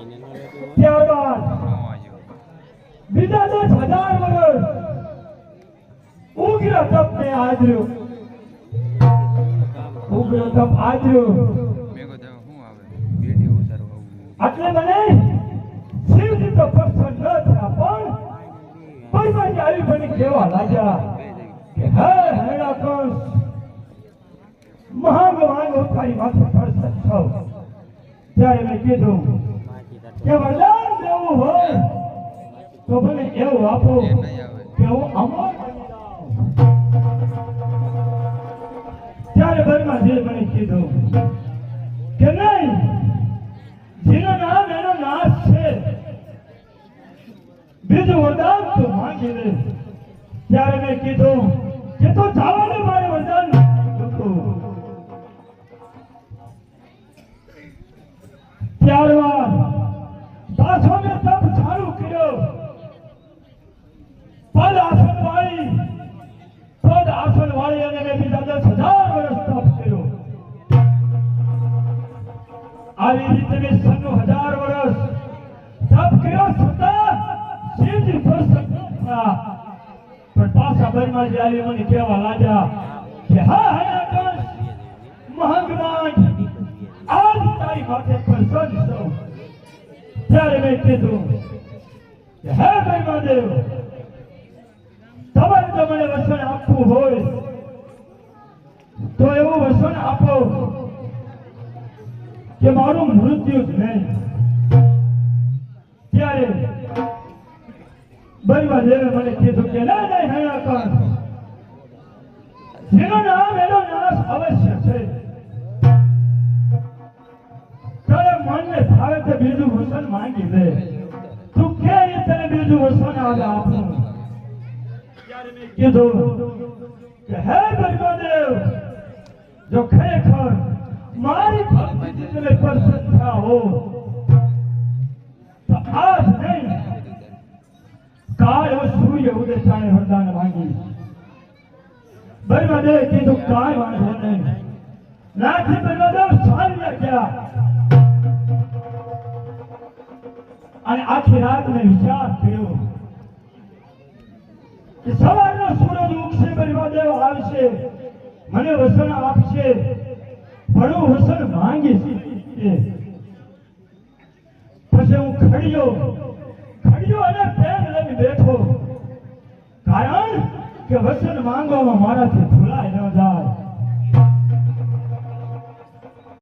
ત્યારબાદ બીજા 10,000 વર્ષ ઉગ્ર તપને આદર્યું. ઉગ્ર તપ આદર્યું એટલે મને શિવજી તો પ્રસન્ન ન થયા, પણ પરમાજી આવી મને કહેવા લાગ્યા કે હે હેણાકંસ, મહાભગવાન તારી માથે પ્રસન્ન થાવ. ત્યારે મેં કીધું કે વરદાન દેવું હોય તો મને એવું આપો કે હું અમર બની જાઉં. ત્યારે બ્રહ્માજીએ મને કીધું કે નહીં, જેનું નામ એનો નાશ છે, બીજું વરદાન તો માંગી લે. ત્યારે મેં કીધું કે તો જવાને મારે વરદાન હતું. ત્યારબાદ પાછો મેં તપ ચાલુ કર્યો. પદ આસન વાળી અને મેં બીજા 10,000 વર્ષ તપ કર્યો. આવી રીતે મેં 1000 વર્ષ તપ કર્યો છતાં શિવજી પ્રસન્ન થયા. પણ પાછા બ્રહ્માજી આવી મને કહેવા લાગ્યા કે હા હેણાકંસ, મહાભગવાન આજ તારી માથે પ્રસન્ન છું. ત્યારે મેં કીધું કે હે બ્રહ્મદેવ, તમારે જો મને વચન આપવું હોય તો એવું વચન આપો કે મારું મૃત્યુ જ નહીં. ત્યારે બ્રહ્મદેવે મને કીધું કે નહીં હેણાકંસ, જેનું નામ એનો નાશ અવશ્ય છે. તારે મનને ભાવે તે બીજું વચન માંગી લે. તું કે તને બીજું વચન આજે આપું. ત્યારે મેં કીધું કે હે બ્રહ્મદેવ, જો ખરેખર મારી ભક્તિથી તમે પ્રસન્ન થયા હો તો આજ નહીં, કાલ સૂર્ય ઉદય થાય વરદાન માંગી. બ્રહ્મદેવે કીધું કાંઈ વાંધો નહીં. નાથી બ્રહ્મદેવ ચાલ્યા ગયા અને આખી રાત મેં વિચાર કર્યો કે સવારનો સૂરજ ઉગશે, બ્રહ્મદેવ આવશે, મને વચન આપશે, ઘણું વચન માંગીશ. પછી હું ખડ્યો અને પેન લઈને બેઠો, કારણ કે વચન માંગવામાં મારાથી